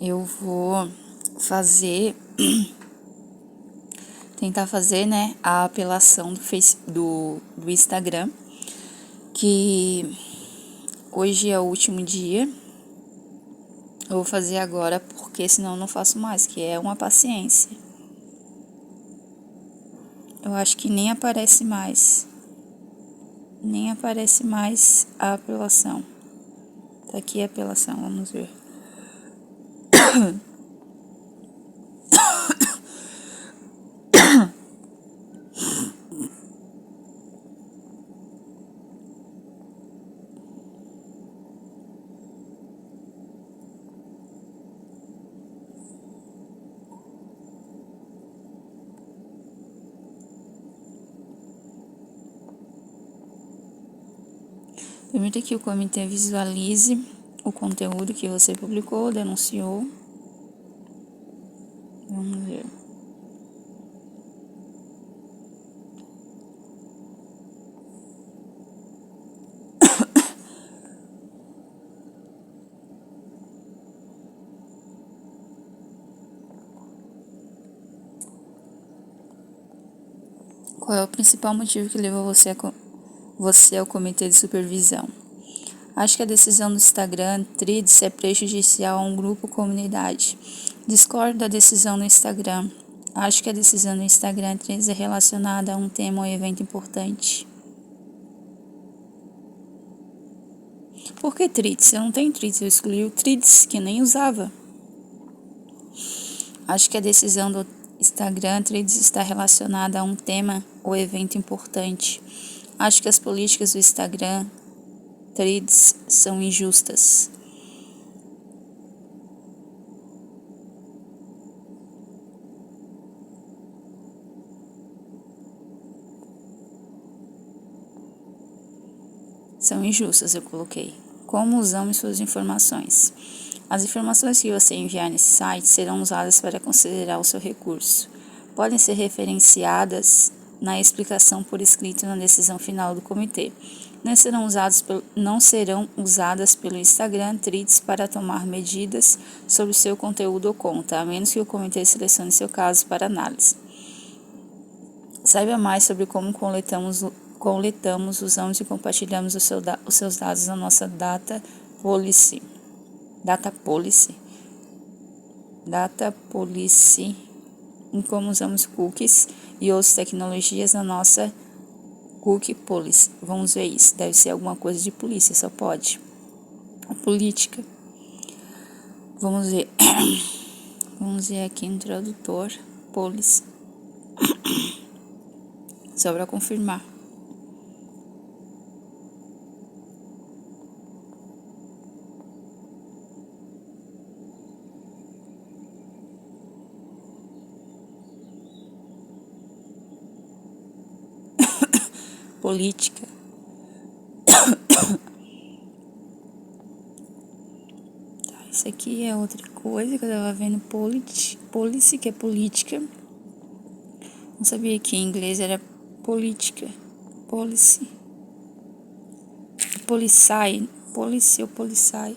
eu vou tentar fazer, né, a apelação do Instagram, que hoje é o último dia. Eu vou fazer agora porque senão eu não faço mais, que é uma paciência. Eu acho que nem aparece mais a apelação. Tá aqui a apelação, vamos ver. Permita que o comitê visualize o conteúdo que você publicou, denunciou. Vamos ver. Qual é o principal motivo que levou você ao comitê de supervisão? Acho que a decisão do Instagram Threads é prejudicial a um grupo ou comunidade. Discordo da decisão do Instagram. Acho que a decisão do Instagram Threads é relacionada a um tema ou evento importante. Por que Threads? Eu não tenho Threads, eu excluí o Threads, que nem usava. Acho que a decisão do Instagram Threads está relacionada a um tema ou evento importante. Acho que as políticas do Instagram Threads são injustas. São injustas, eu coloquei. Como usamos suas informações? As informações que você enviar nesse site serão usadas para considerar o seu recurso. Podem ser referenciadas na explicação por escrito na decisão final do comitê. Não serão usadas pelo Instagram Threads para tomar medidas sobre o seu conteúdo ou conta, a menos que o comitê selecione seu caso para análise. Saiba mais sobre como coletamos, usamos e compartilhamos os seus dados na nossa Data Policy, em como usamos cookies e outras tecnologias na nossa Cookie Policy. Vamos ver isso. Deve ser alguma coisa de polícia, só pode. A política. Vamos ver. Vamos ver aqui no tradutor. Policy. Só para confirmar. Política. Tá, isso aqui é outra coisa que eu tava vendo. Policy, que é política. Não sabia que em inglês era política. Policy. Policy ou policai.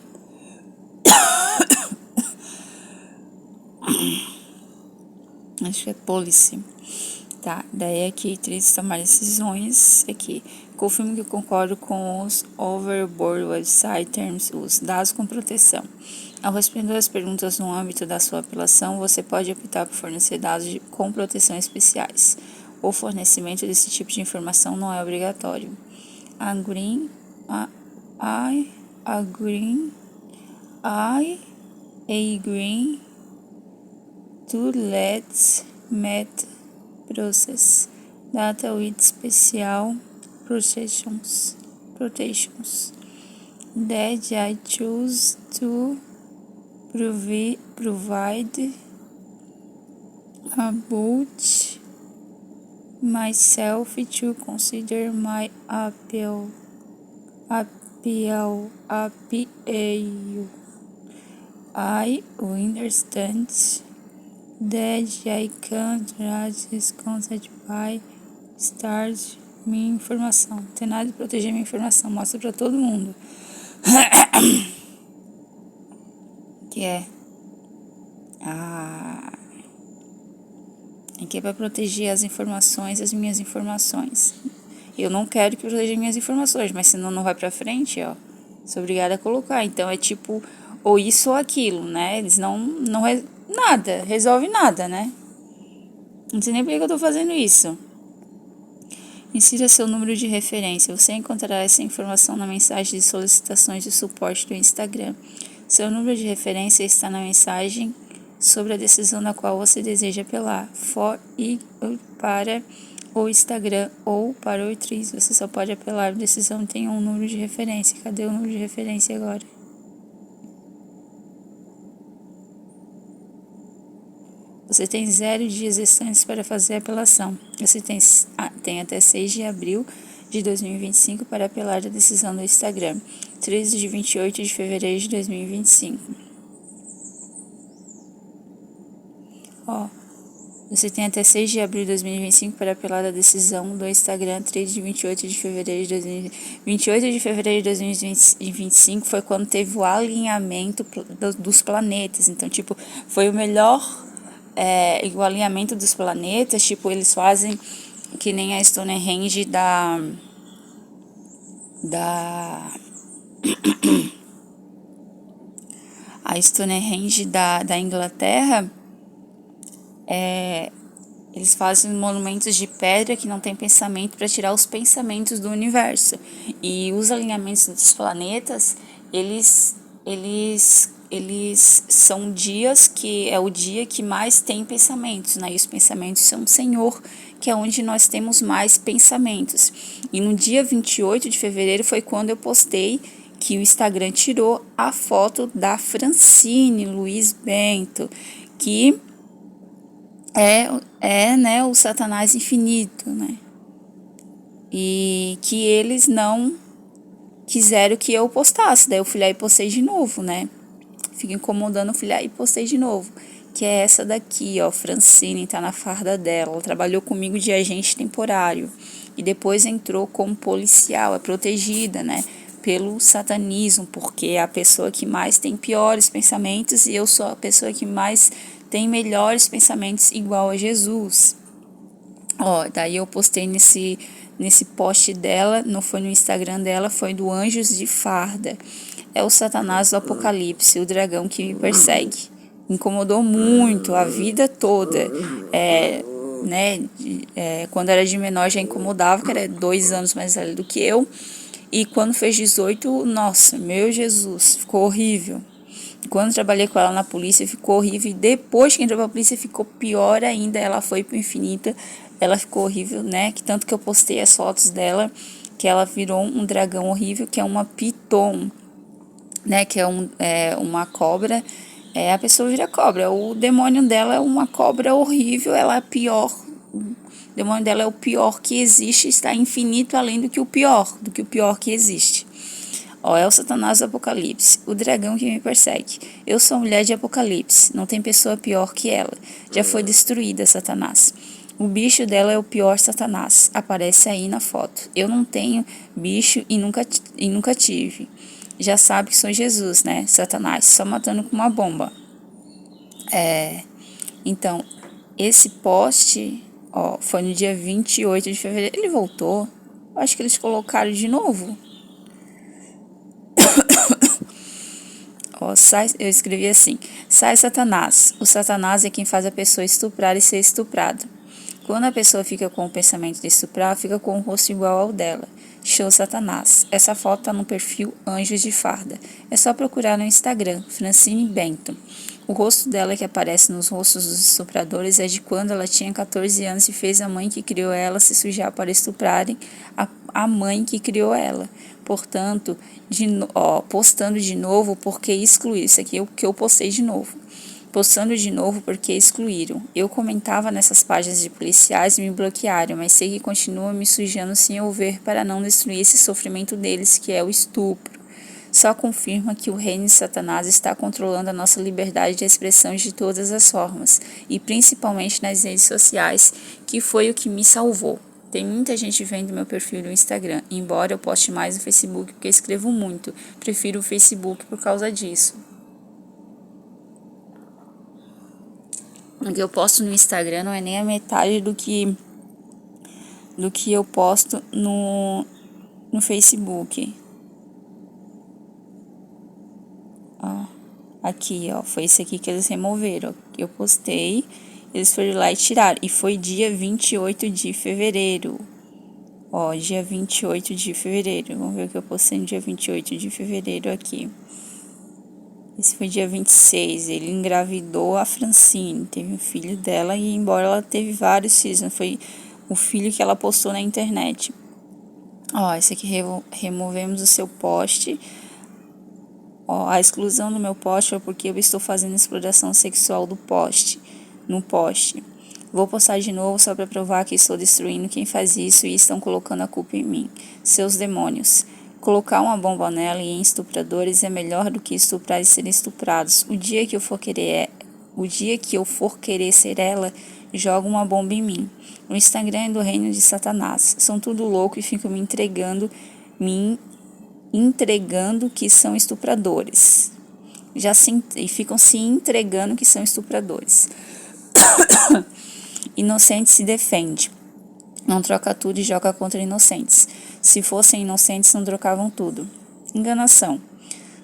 Acho que é policy. Tá, daí aqui, três tomar decisões. Aqui, confirmo que concordo com os Overboard Website Terms, os dados com proteção. Ao responder as perguntas no âmbito da sua apelação, você pode optar por fornecer dados com proteção especiais. O fornecimento desse tipo de informação não é obrigatório. Agree to let met process data with special protections that I choose to provide about myself to consider my appeal. I understand that I can't this concept by start minha informação. Não tem nada de proteger minha informação, mostra pra todo mundo. Que é Aqui é para proteger as informações, as minhas informações. Eu não quero que proteja minhas informações, mas senão não vai pra frente, ó. Sou obrigada a colocar. Então é tipo, ou isso ou aquilo, né? Eles não nada, resolve nada, né? Não sei nem por que eu tô fazendo isso. Insira seu número de referência. Você encontrará essa informação na mensagem de solicitações de suporte do Instagram. Seu número de referência está na mensagem sobre a decisão na qual você deseja apelar. Para o Instagram ou para o Withreads. Você só pode apelar a decisão tem um número de referência. Cadê o número de referência agora? Você tem 0 dias restantes para fazer a apelação. Você tem até 6 de abril de 2025 para apelar a decisão do Instagram. 13 de 28 de fevereiro de 2025. Ó, você tem até 6 de abril de 2025 para apelar a decisão do Instagram. 3 de 28 de fevereiro de 2025. 28 de fevereiro de 2025 foi quando teve o alinhamento dos planetas. Então, tipo, foi o melhor... o alinhamento dos planetas, tipo, eles fazem que nem a Stonehenge a Stonehenge da Inglaterra, eles fazem monumentos de pedra que não tem pensamento para tirar os pensamentos do universo. E os alinhamentos dos planetas, eles são dias que é o dia que mais tem pensamentos, né? E os pensamentos são o Senhor, que é onde nós temos mais pensamentos. E no dia 28 de fevereiro foi quando eu postei que o Instagram tirou a foto da Francine Luiz Bento, que né, o Satanás infinito, né? E que eles não quiseram que eu postasse. Daí eu fui lá e postei de novo, né? Fico incomodando, fui lá e postei de novo. Que é essa daqui, ó, Francine, tá na farda dela. Ela trabalhou comigo de agente temporário. E depois entrou como policial, é protegida, né? Pelo satanismo, porque é a pessoa que mais tem piores pensamentos e eu sou a pessoa que mais tem melhores pensamentos igual a Jesus. Ó, daí eu postei nesse post dela, não foi no Instagram dela, foi do Anjos de Farda. É o Satanás do Apocalipse, o dragão que me persegue. Incomodou muito a vida toda. Quando era de menor já incomodava, que era 2 anos mais velho do que eu. E quando fez 18, nossa, meu Jesus, ficou horrível. Quando trabalhei com ela na polícia, ficou horrível. E depois que entrou pra polícia, ficou pior ainda. Ela foi pro Infinita. Ela ficou horrível, né? Que tanto que eu postei as fotos dela, que ela virou um dragão horrível, que é uma piton, né? Que é uma cobra. A pessoa vira cobra. O demônio dela é uma cobra horrível. Ela é pior. O demônio dela é o pior que existe. Está infinito além do que o pior que existe. Ó, é o Satanás do Apocalipse, o dragão que me persegue. Eu sou mulher de Apocalipse, não tem pessoa pior que ela. Já foi destruída, Satanás. O bicho dela é o pior Satanás. Aparece aí na foto. Eu não tenho bicho e nunca tive. Já sabe que sou Jesus, né, Satanás? Só matando com uma bomba. Então, esse post, ó, foi no dia 28 de fevereiro. Ele voltou. Acho que eles colocaram de novo. Eu escrevi assim: sai Satanás. O Satanás é quem faz a pessoa estuprar e ser estuprada. Quando a pessoa fica com o pensamento de estuprar, fica com o rosto igual ao dela. Show Satanás. Essa foto tá no perfil Anjos de Farda. É só procurar no Instagram, Francine Bento. O rosto dela que aparece nos rostos dos estupradores é de quando ela tinha 14 anos e fez a mãe que criou ela se sujar para estuprarem a mãe que criou ela. Portanto, postando de novo porque excluíram. Isso aqui é o que eu postei de novo. Postando de novo porque excluíram. Eu comentava nessas páginas de policiais e me bloquearam, mas sei que continuam me sujando sem eu ver para não destruir esse sofrimento deles, que é o estupro. Só confirma que o reino de Satanás está controlando a nossa liberdade de expressão de todas as formas, e principalmente nas redes sociais, que foi o que me salvou. Tem muita gente vendo meu perfil no Instagram, embora eu poste mais no Facebook porque escrevo muito. Prefiro o Facebook por causa disso. O que eu posto no Instagram não é nem a metade do que eu posto no Facebook. Ó, aqui, ó, foi esse aqui que eles removeram. Eu postei, eles foram lá e tiraram. E foi dia 28 de fevereiro. Ó, dia 28 de fevereiro. Vamos ver o que eu postei no dia 28 de fevereiro aqui. Esse foi dia 26. Ele engravidou a Francine. Teve um filho dela e, embora ela teve vários filhos, não foi o filho que ela postou na internet. Ó, esse aqui removemos o seu post. Ó, a exclusão do meu post foi porque eu estou fazendo exploração sexual no post. Vou postar de novo só para provar que estou destruindo quem faz isso e estão colocando a culpa em mim. Seus demônios. Colocar uma bomba nela e em estupradores é melhor do que estuprar e serem estuprados. O dia que eu for querer ser ela, joga uma bomba em mim. O Instagram é do reino de Satanás. São tudo louco e ficam me entregando que são estupradores. E ficam se entregando que são estupradores. Inocente se defende. Não troca tudo e joga contra inocentes. Se fossem inocentes, não trocavam tudo. Enganação.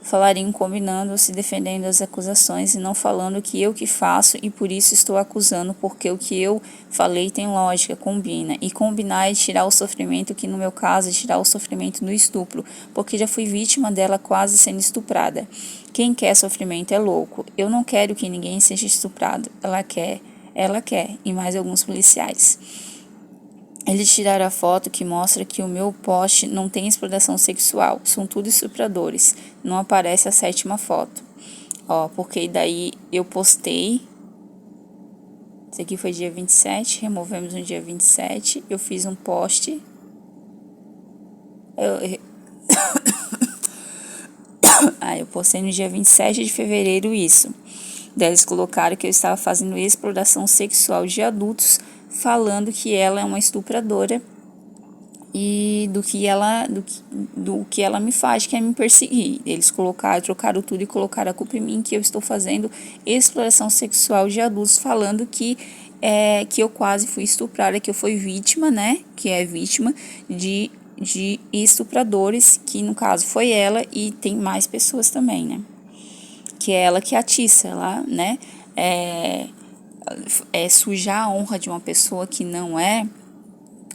Falariam combinando ou se defendendo das acusações e não falando que eu que faço e por isso estou acusando, porque o que eu falei tem lógica, combina. E combinar é tirar o sofrimento, que no meu caso é tirar o sofrimento do estupro, porque já fui vítima dela quase sendo estuprada. Quem quer sofrimento é louco. Eu não quero que ninguém seja estuprado. Ela quer, e mais alguns policiais. Eles tiraram a foto que mostra que o meu post não tem exploração sexual. São tudo estupradores. Não aparece a 7ª foto. Ó, porque daí eu postei. Esse aqui foi dia 27. Removemos no dia 27. Eu fiz um post. Eu postei no dia 27 de fevereiro isso. Daí eles colocaram que eu estava fazendo exploração sexual de adultos, falando que ela é uma estupradora e do que ela me faz, que é me perseguir. Eles trocaram tudo e colocaram a culpa em mim, que eu estou fazendo exploração sexual de adultos, falando que eu quase fui estuprada, que eu fui vítima, né? Que é vítima de estupradores, que no caso foi ela e tem mais pessoas também, né? Que é ela que atiça lá, né? Sujar a honra de uma pessoa que não é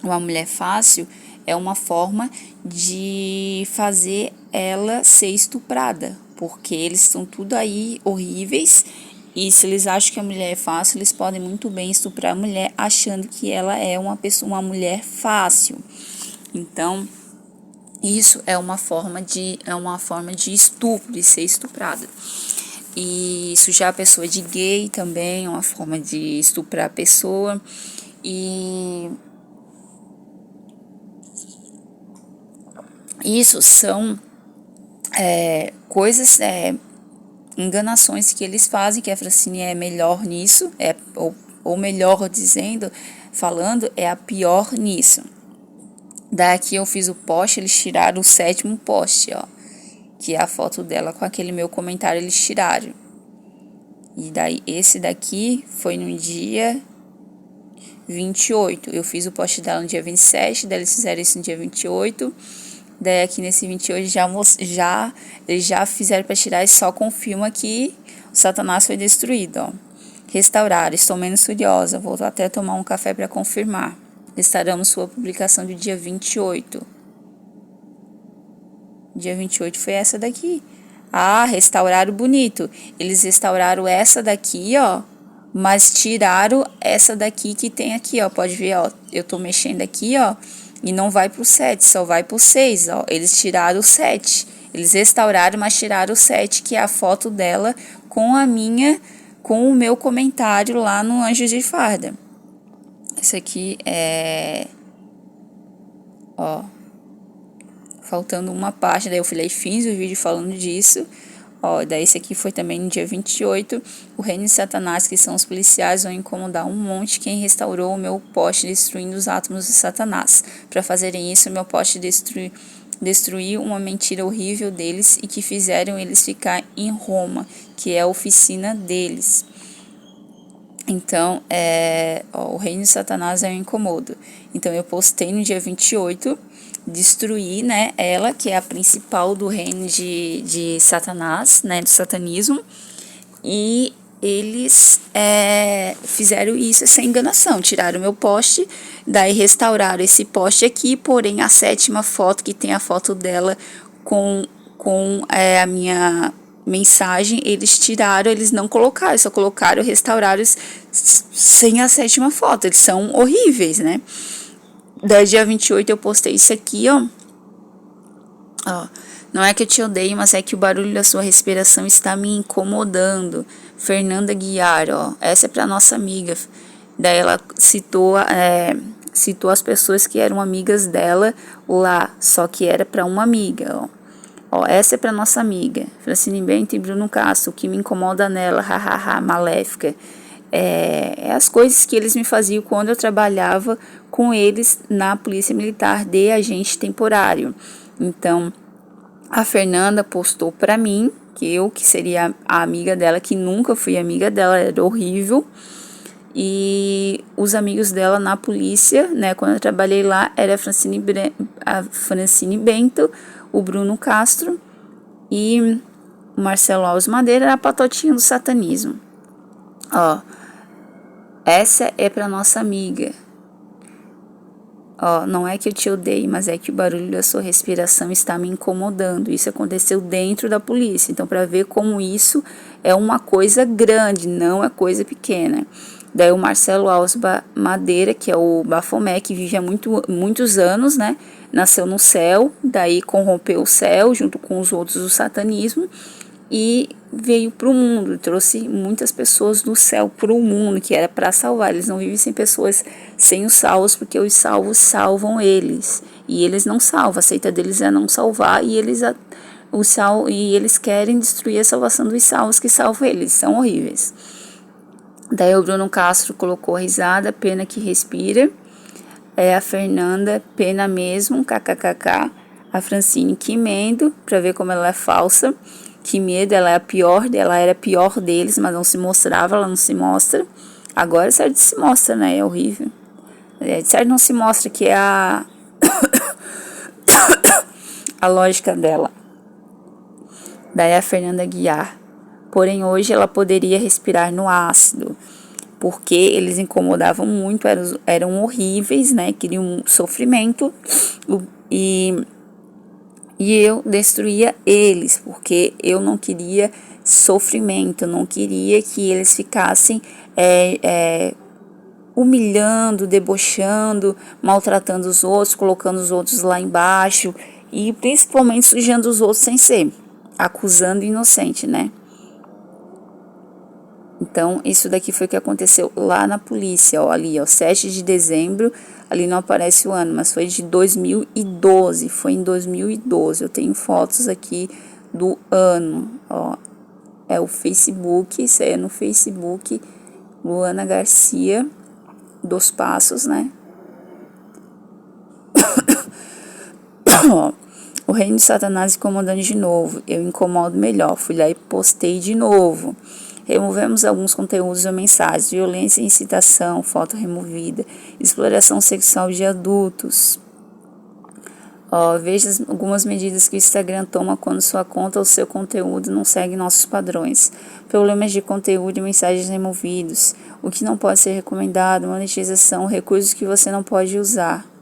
uma mulher fácil é uma forma de fazer ela ser estuprada, porque eles estão tudo aí horríveis e se eles acham que a mulher é fácil, eles podem muito bem estuprar a mulher achando que ela é uma mulher fácil. Então, isso é uma forma de estupro, de ser estuprada. E sujar a pessoa de gay também é uma forma de estuprar a pessoa. E isso são coisas, enganações que eles fazem, que a Francine é melhor nisso, ou melhor dizendo, falando, é a pior nisso. Daqui eu fiz o post, eles tiraram o 7º post, ó, que é a foto dela com aquele meu comentário, eles tiraram. E daí esse daqui foi no dia 28. Eu fiz o post dela no dia 27, daí eles fizeram isso no dia 28. Daí aqui nesse 28 eles já fizeram para tirar e só confirma que o Satanás foi destruído, ó. Restaurar, estou menos furiosa, vou até tomar um café para confirmar. Restauramos sua publicação do dia 28. Dia 28 foi essa daqui. Restauraram bonito. Eles restauraram essa daqui, ó, mas tiraram essa daqui que tem aqui, ó. Pode ver, ó, eu tô mexendo aqui, ó, e não vai pro 7, só vai pro 6, ó. Eles tiraram o 7. Eles restauraram, mas tiraram o 7, que é a foto dela com o meu comentário lá no Anjos de Farda. Esse aqui é... Ó. Faltando uma parte, daí eu falei, fiz o vídeo falando disso. Ó, daí esse aqui foi também no dia 28. O reino de Satanás, que são os policiais, vão incomodar um monte quem restaurou o meu post destruindo os átomos de Satanás. Para fazerem isso, meu post destruir uma mentira horrível deles e que fizeram eles ficar em Roma, que é a oficina deles. Então, o reino de Satanás é um incomodo. Então, eu postei no dia 28, destruí, né, ela, que é a principal do reino de Satanás, né, do satanismo, e eles fizeram isso sem enganação, tiraram meu post, daí restauraram esse post aqui, porém a 7ª foto, que tem a foto dela com a minha mensagem, eles tiraram, eles não colocaram, só colocaram, restauraram sem a 7ª foto, eles são horríveis, né? Daí dia 28 eu postei isso aqui, ó. Não é que eu te odeio, mas é que o barulho da sua respiração está me incomodando. Fernanda Guiar, ó. Essa é pra nossa amiga. Daí ela citou as pessoas que eram amigas dela lá, só que era pra uma amiga, ó. Essa é pra nossa amiga, Francine Bento e Bruno Castro, o que me incomoda nela, hahaha, maléfica. As coisas que eles me faziam quando eu trabalhava com eles na Polícia Militar de agente temporário. Então, a Fernanda postou pra mim, que seria a amiga dela, que nunca fui amiga dela, era horrível. E os amigos dela na polícia, né, quando eu trabalhei lá, era a Francine Bento, o Bruno Castro e o Marcelo Alves Madeira, era a patotinha do satanismo. Essa é pra nossa amiga. Não é que eu te odeio, mas é que o barulho da sua respiração está me incomodando. Isso aconteceu dentro da polícia. Então, para ver como isso é uma coisa grande, não é coisa pequena. Daí o Marcelo Alves Madeira, que é o Bafomé, que vive há muitos anos, né? Nasceu no céu, daí corrompeu o céu junto com os outros do satanismo e veio para o mundo, trouxe muitas pessoas do céu para o mundo, que era para salvar. Eles não vivem sem pessoas, sem os salvos, porque os salvos salvam eles, e eles não salvam, a seita deles é não salvar, e eles querem destruir a salvação dos salvos que salvam eles, são horríveis. Daí o Bruno Castro colocou risada, pena que respira. A Fernanda, pena mesmo, kkkk. A Francine, que medo, pra ver como ela é falsa. Que medo, ela era a pior deles, mas não se mostrava, ela não se mostra. Agora certo se mostra, né? É horrível. Certo não se mostra, que é a lógica dela. Daí a Fernanda Guiar. Porém, hoje ela poderia respirar no ácido, porque eles incomodavam muito, eram horríveis, né? Queriam sofrimento, e eu destruía eles, porque eu não queria sofrimento, não queria que eles ficassem humilhando, debochando, maltratando os outros, colocando os outros lá embaixo, e principalmente sujando os outros sem ser, acusando o inocente, né? Então, isso daqui foi o que aconteceu lá na polícia, ali, 7 de dezembro, ali não aparece o ano, mas foi de 2012, foi em 2012, eu tenho fotos aqui do ano, é o Facebook, isso aí é no Facebook, Luana Garcia dos Passos, né? O reino de Satanás incomodando de novo, eu incomodo melhor, fui lá e postei de novo. Removemos alguns conteúdos ou mensagens, violência e incitação, foto removida, exploração sexual de adultos. Veja algumas medidas que o Instagram toma quando sua conta ou seu conteúdo não segue nossos padrões. Problemas de conteúdo e mensagens removidos. O que não pode ser recomendado, monetização, recursos que você não pode usar.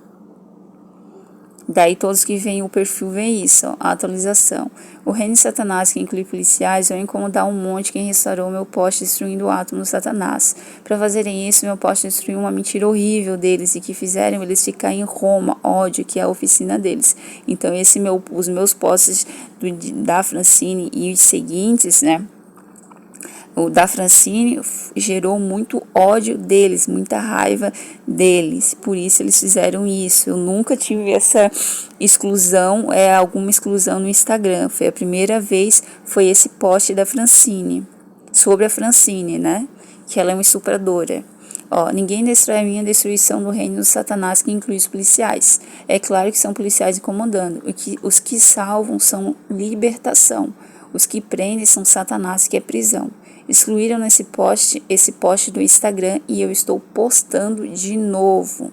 Daí todos que veem o perfil veem isso, a atualização. O reino de Satanás, que inclui policiais, vai incomodar um monte quem restaurou meu post destruindo o átomo do Satanás. Para fazerem isso, meu post destruiu uma mentira horrível deles e que fizeram eles ficar em Roma, ódio, que é a oficina deles. Então os meus posts da Francine e os seguintes, né? O da Francine gerou muito ódio deles, muita raiva deles, por isso eles fizeram isso. Eu nunca tive essa exclusão, alguma exclusão no Instagram, foi a primeira vez, foi esse post da Francine, sobre a Francine, né, que ela é uma estupradora. Ninguém destrói a minha destruição do reino do Satanás, que inclui os policiais. É claro que são policiais incomodando, os que salvam são libertação. Os que prendem são Satanás, que é prisão. Excluíram esse post do Instagram e eu estou postando de novo.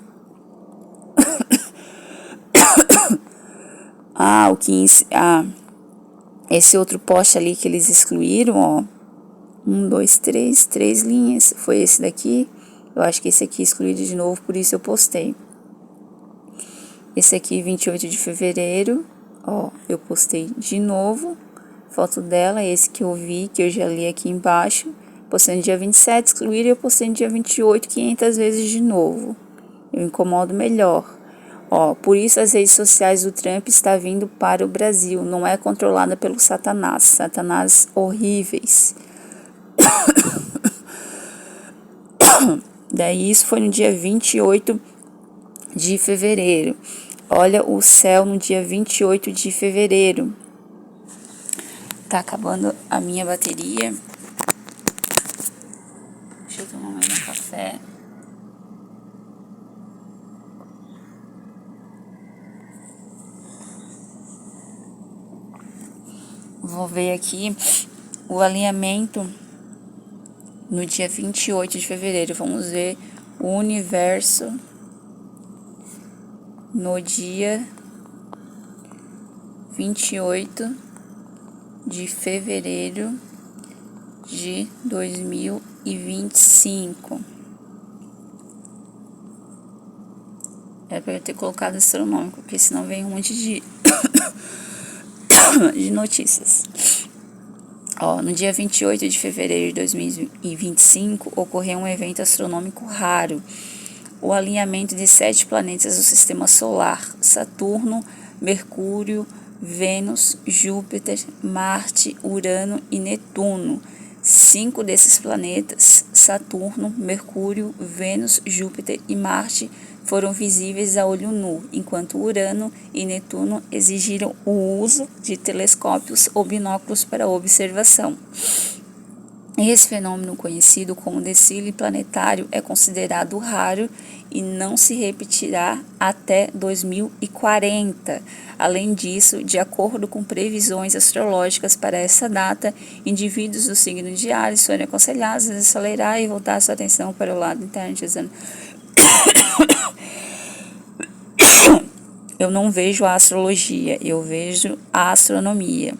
Esse outro post ali que eles excluíram, ó. 1, 2, 3, 3 linhas. Foi esse daqui. Eu acho que esse aqui excluído de novo, por isso eu postei. Esse aqui, 28 de fevereiro. Ó, eu postei de novo. Foto dela, esse que eu vi, que eu já li aqui embaixo. Postei no dia 27, excluíram, e eu postei no dia 28, 500 vezes de novo. Eu incomodo melhor. Ó, por isso as redes sociais do Trump está vindo para o Brasil. Não é controlada pelo Satanás. Satanás horríveis. Daí isso foi no dia 28 de fevereiro. Olha o céu no dia 28 de fevereiro. Tá acabando a minha bateria. Deixa eu tomar mais um café. Vou ver aqui o alinhamento no dia 28 de fevereiro. Vamos ver o universo no dia 28 de fevereiro de 2025. Era para eu ter colocado astronômico, porque senão vem um monte de notícias. Ó, no dia 28 de fevereiro de 2025, ocorreu um evento astronômico raro. O alinhamento de 7 planetas do Sistema Solar: Saturno, Mercúrio, Vênus, Júpiter, Marte, Urano e Netuno. 5 desses planetas, Saturno, Mercúrio, Vênus, Júpiter e Marte, foram visíveis a olho nu, enquanto Urano e Netuno exigiram o uso de telescópios ou binóculos para observação. Esse fenômeno, conhecido como desfile planetário, é considerado raro e não se repetirá até 2040. Além disso, de acordo com previsões astrológicas para essa data, indivíduos do signo de Áries foram aconselhados a desacelerar e voltar sua atenção para o lado interno, dizendo: eu não vejo a astrologia, eu vejo a astronomia.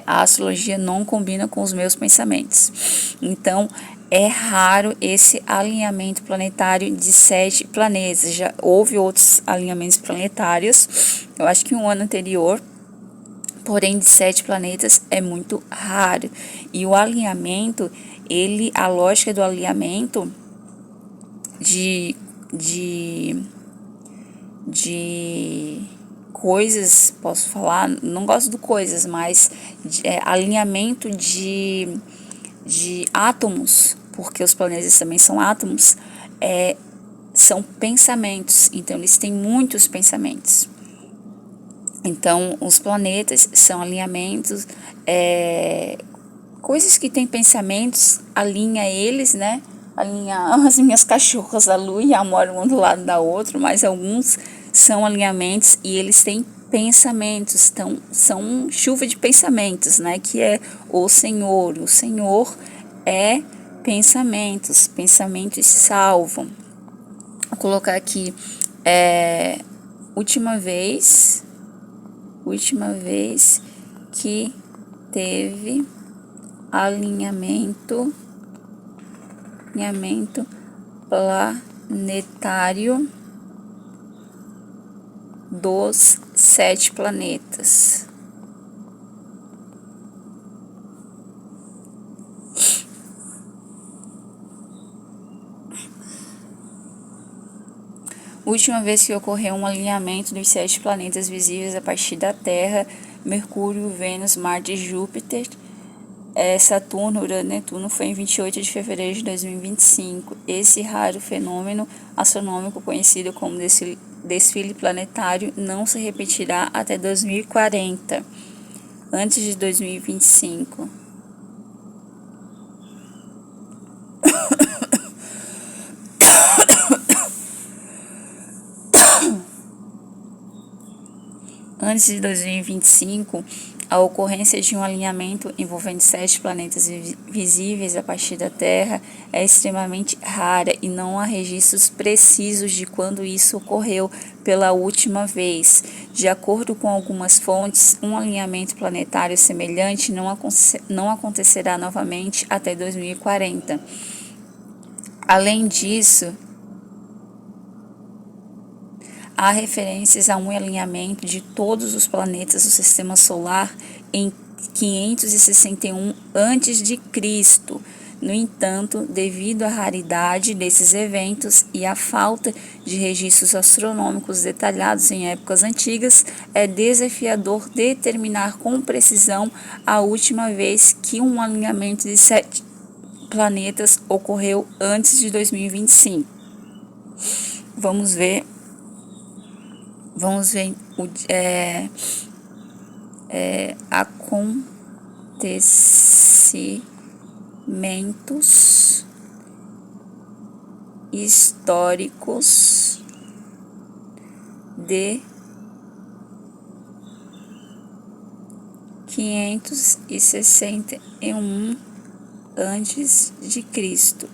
A astrologia não combina com os meus pensamentos. Então, é raro esse alinhamento planetário de 7 planetas. Já houve outros alinhamentos planetários, eu acho que um ano anterior, porém de 7 planetas é muito raro. E o alinhamento, a lógica do alinhamento de coisas, posso falar, não gosto de coisas, mas alinhamento de átomos, porque os planetas também são átomos, são pensamentos, então eles têm muitos pensamentos. Então, os planetas são alinhamentos, coisas que têm pensamentos, alinha eles, né? Alinha as minhas cachorras, a Lu e a Amora, um do lado da outra, mas alguns são alinhamentos e eles têm pensamentos, então são chuva de pensamentos, né? Que é o Senhor é pensamentos salvam. Vou colocar aqui, última vez que teve alinhamento planetário dos 7 planetas. Última vez que ocorreu um alinhamento dos 7 planetas visíveis a partir da Terra: Mercúrio, Vênus, Marte e Júpiter, Saturno, Urano e Netuno, foi em 28 de fevereiro de 2025. Esse raro fenômeno astronômico, conhecido como desfile planetário, não se repetirá até 2040, antes de 2025. Antes de 2025, A ocorrência de um alinhamento envolvendo 7 planetas visíveis a partir da Terra é extremamente rara e não há registros precisos de quando isso ocorreu pela última vez. De acordo com algumas fontes, um alinhamento planetário semelhante não acontecerá novamente até 2040. Além disso, há referências a um alinhamento de todos os planetas do Sistema Solar em 561 a.C. No entanto, devido à raridade desses eventos e à falta de registros astronômicos detalhados em épocas antigas, é desafiador determinar com precisão a última vez que um alinhamento de 7 planetas ocorreu antes de 2025. Vamos ver acontecimentos históricos de 561 antes de Cristo.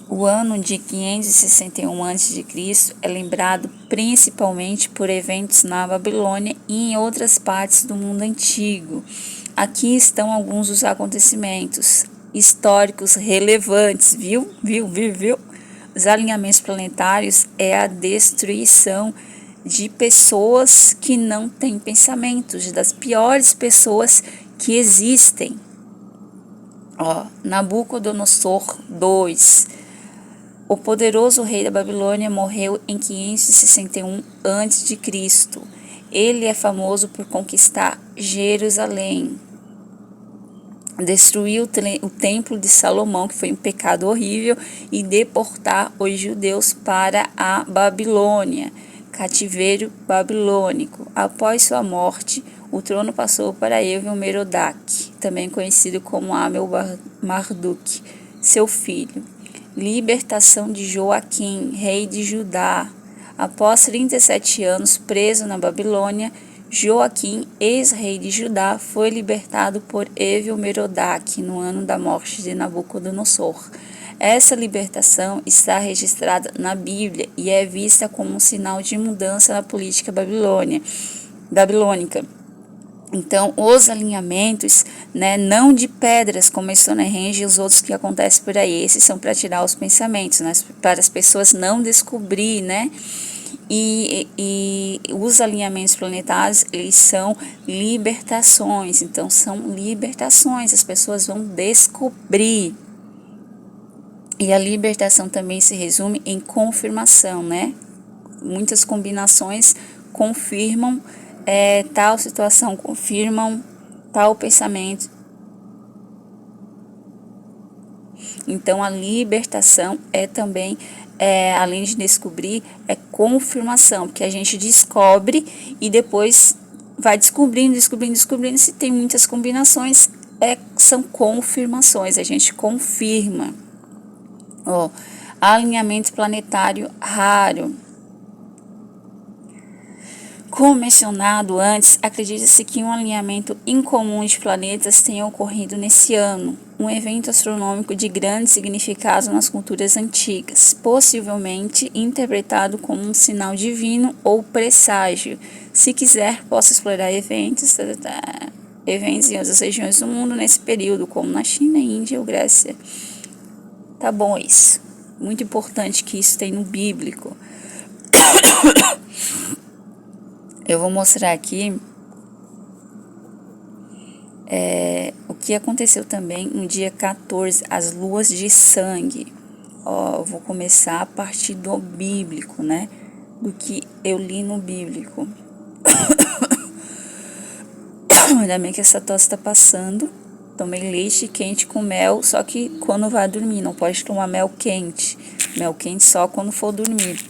O ano de 561 a.C. é lembrado principalmente por eventos na Babilônia e em outras partes do mundo antigo. Aqui estão alguns dos acontecimentos históricos relevantes, viu? Os alinhamentos planetários é a destruição de pessoas que não têm pensamentos, das piores pessoas que existem. Nabucodonosor II. O poderoso rei da Babilônia morreu em 561 a.C. Ele é famoso por conquistar Jerusalém, destruir o templo de Salomão, que foi um pecado horrível, e deportar os judeus para a Babilônia, cativeiro babilônico. Após sua morte, o trono passou para Evil-Merodach, também conhecido como Amel-Marduk, seu filho. Libertação de Joaquim, rei de Judá. Após 37 anos preso na Babilônia, Joaquim, ex-rei de Judá, foi libertado por Evil-Merodach no ano da morte de Nabucodonosor. Essa libertação está registrada na Bíblia e é vista como um sinal de mudança na política babilônica. Então, os alinhamentos, não de pedras, como Stonehenge e os outros que acontecem por aí, esses são para tirar os pensamentos, para as pessoas não descobrir, E os alinhamentos planetários, eles são libertações, então são libertações, as pessoas vão descobrir. E a libertação também se resume em confirmação, Muitas combinações confirmam tal situação, confirmam tal pensamento. Então, a libertação é também, além de descobrir, é confirmação, porque a gente descobre e depois vai descobrindo, se tem muitas combinações, são confirmações, a gente confirma. Alinhamento planetário raro. Como mencionado antes, acredita-se que um alinhamento incomum de planetas tenha ocorrido nesse ano, um evento astronômico de grande significado nas culturas antigas, possivelmente interpretado como um sinal divino ou presságio. Se quiser, posso explorar eventos em outras regiões do mundo nesse período, como na China, Índia ou Grécia. Tá bom isso. Muito importante que isso tem no bíblico. Eu vou mostrar aqui o que aconteceu também no dia 14, as luas de sangue. Eu vou começar a partir do bíblico, do que eu li no bíblico. Ainda bem que essa tosse está passando. Tomei leite quente com mel, só que quando vai dormir, não pode tomar mel quente. Mel quente só quando for dormir.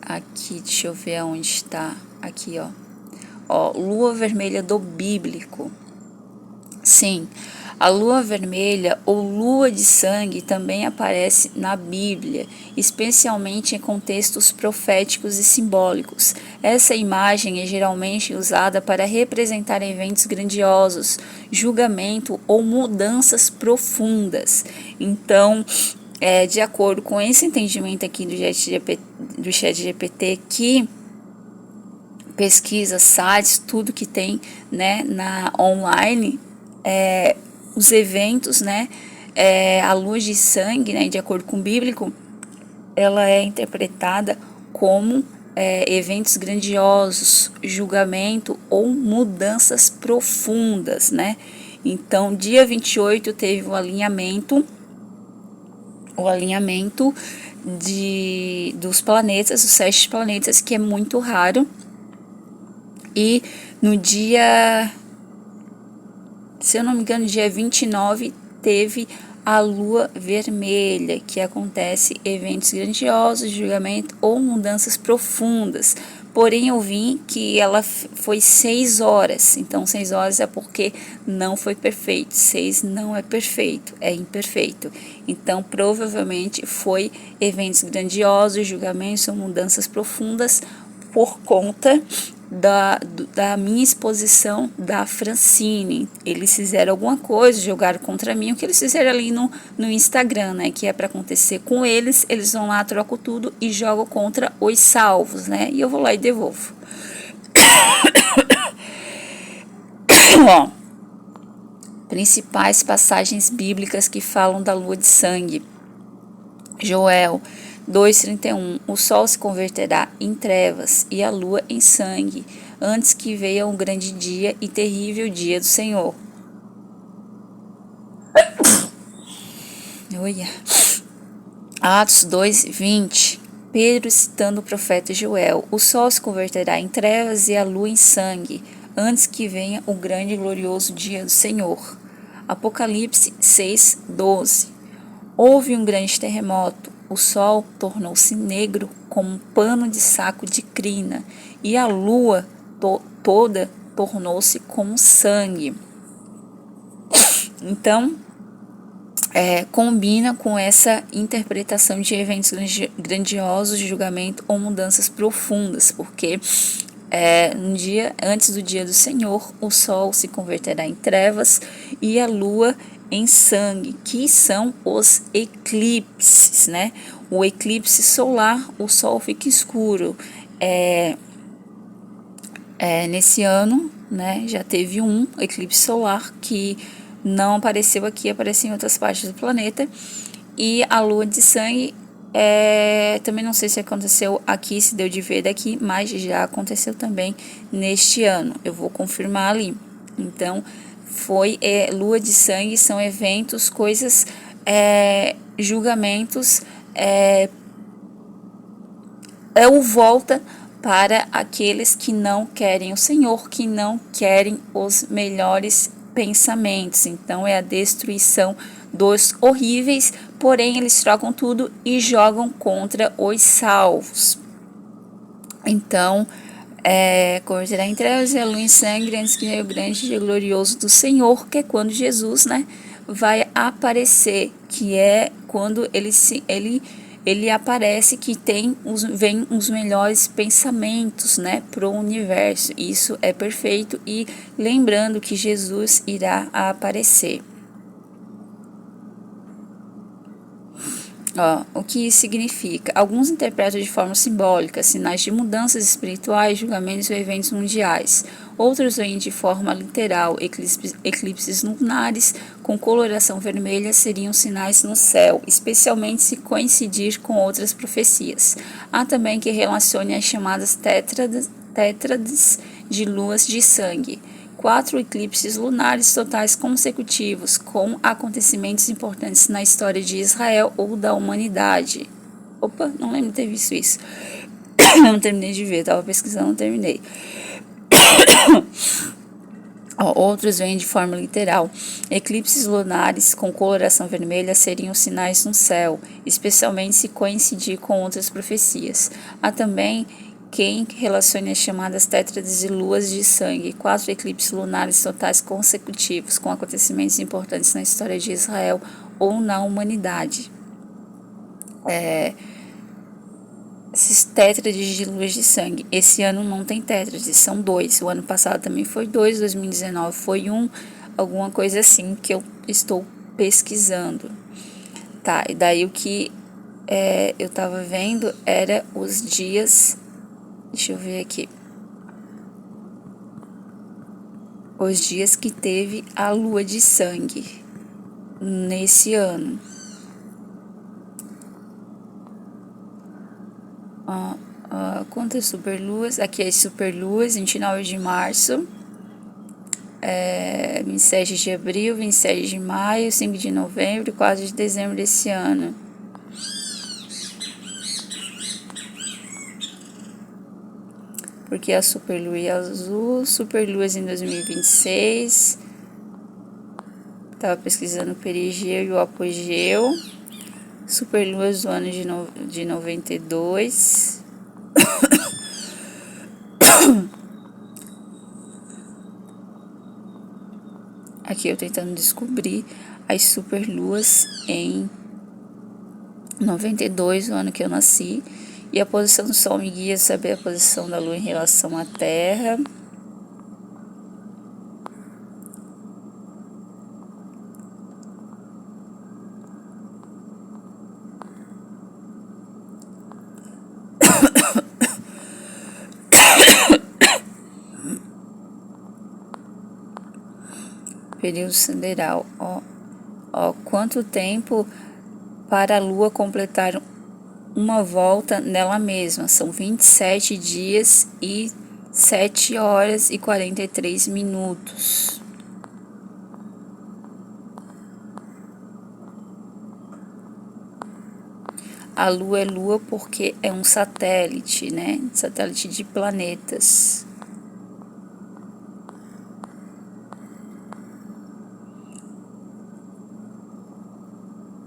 Aqui, deixa eu ver aonde está. Aqui, lua vermelha do bíblico. Sim, a lua vermelha ou lua de sangue também aparece na Bíblia, especialmente em contextos proféticos e simbólicos. Essa imagem é geralmente usada para representar eventos grandiosos, julgamento ou mudanças profundas. Então, de acordo com esse entendimento aqui do ChatGPT, que pesquisa, sites, tudo que tem, né, na online, os eventos, né, a luz de sangue, né, de acordo com o bíblico, ela é interpretada como eventos grandiosos, julgamento ou mudanças profundas, né? Então, dia 28 teve o alinhamento dos planetas, os 7 planetas, que é muito raro. E no dia, se eu não me engano, dia 29, teve a lua vermelha, que acontece eventos grandiosos, julgamento ou mudanças profundas. Porém, eu vi que ela foi 6 horas. Então, 6 horas é porque não foi perfeito. 6 não é perfeito, é imperfeito. Então, provavelmente foi eventos grandiosos, julgamentos ou mudanças profundas por conta da minha exposição da Francine. Eles fizeram alguma coisa, jogaram contra mim, o que eles fizeram ali no Instagram, né, que é para acontecer com eles, eles vão lá, trocam tudo e jogam contra os salvos, né, e eu vou lá e devolvo. Ó, principais passagens bíblicas que falam da lua de sangue. Joel 2:31. O sol se converterá em trevas e a lua em sangue, antes que venha um grande dia e terrível dia do Senhor. Olha. Atos 2:20. Pedro citando o profeta Joel. O sol se converterá em trevas e a lua em sangue, antes que venha o grande e glorioso dia do Senhor. Apocalipse 6:12. Houve um grande terremoto. O sol tornou-se negro como um pano de saco de crina, e a lua toda tornou-se como sangue. Então, combina com essa interpretação de eventos grandiosos, de julgamento ou mudanças profundas, porque no dia antes do dia do Senhor, o sol se converterá em trevas e a lua em sangue, que são os eclipses, né? O eclipse solar, o sol fica escuro. Nesse ano, né, já teve um eclipse solar que não apareceu aqui, apareceu em outras partes do planeta. E a lua de sangue, também não sei se aconteceu aqui, se deu de ver daqui, mas já aconteceu também neste ano. Eu vou confirmar ali. Então, lua de sangue são eventos, coisas, julgamentos, ou volta para aqueles que não querem o Senhor, que não querem os melhores pensamentos. Então, é a destruição dos horríveis, porém eles trocam tudo e jogam contra os salvos. Então, converterá em trevas e a lua em sangue, antes que venha o grande e glorioso do Senhor, que é quando Jesus, né, vai aparecer, que é quando ele aparece, que vem os melhores pensamentos, né, pro universo. Isso é perfeito, e lembrando que Jesus irá aparecer. O que isso significa? Alguns interpretam de forma simbólica sinais de mudanças espirituais, julgamentos ou eventos mundiais. Outros veem de forma literal. Eclipses lunares com coloração vermelha seriam sinais no céu, especialmente se coincidir com outras profecias. Há também que relacione as chamadas tétrades de luas de sangue. 4 eclipses lunares totais consecutivos, com acontecimentos importantes na história de Israel ou da humanidade. Opa, não lembro de ter visto isso. Não terminei de ver, estava pesquisando, não terminei. Outros vêm de forma literal. Eclipses lunares com coloração vermelha seriam sinais no céu, especialmente se coincidir com outras profecias. Há também quem relacione as chamadas tétrades de luas de sangue, 4 eclipses lunares totais consecutivos, com acontecimentos importantes na história de Israel ou na humanidade. Esses tétrades de luas de sangue. Esse ano não tem tétrades, são 2. O ano passado também foi 2, 2019 foi 1, alguma coisa assim que eu estou pesquisando. Tá, e daí o que eu tava vendo era os dias. Deixa eu ver aqui. Os dias que teve a lua de sangue nesse ano. Quantas superluas? Aqui as superluas, 29 de março, 27 de abril, 27 de maio, 5 de novembro e 4 de dezembro desse ano. Porque a superlua é azul, superluas em 2026. Estava pesquisando o perigeu e o apogeu. Superluas do ano de 92. Aqui eu tentando descobrir as superluas em 92, o ano que eu nasci. E a posição do Sol me guia a saber a posição da Lua em relação à Terra. Período sideral. Quanto tempo para a Lua completar uma volta nela mesma? São 27 dias e 7 horas e 43 minutos. A Lua é Lua porque é um satélite, né? Satélite de planetas.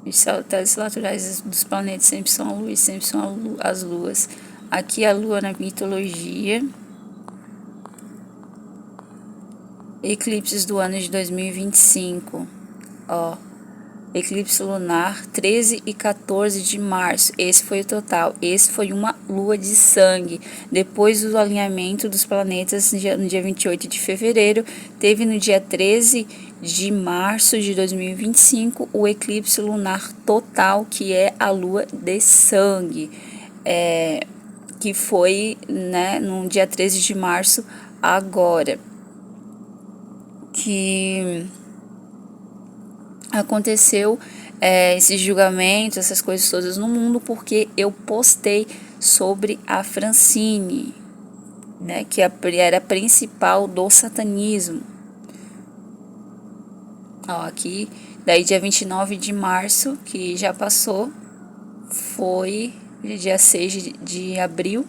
Os satélites naturais dos planetas sempre são a Lua e sempre são as luas. Aqui a Lua na mitologia. Eclipses do ano de 2025. Eclipse lunar 13 e 14 de março. Esse foi o total. Esse foi uma lua de sangue. Depois do alinhamento dos planetas no dia 28 de fevereiro, teve no dia 13 de março de 2025 o eclipse lunar total, que é a lua de sangue, que foi, né, no dia 13 de março agora, que aconteceu esse julgamento, essas coisas todas no mundo, porque eu postei sobre a Francine, né, que era a principal do satanismo. Aqui, daí dia 29 de março, que já passou, foi dia 6 de abril,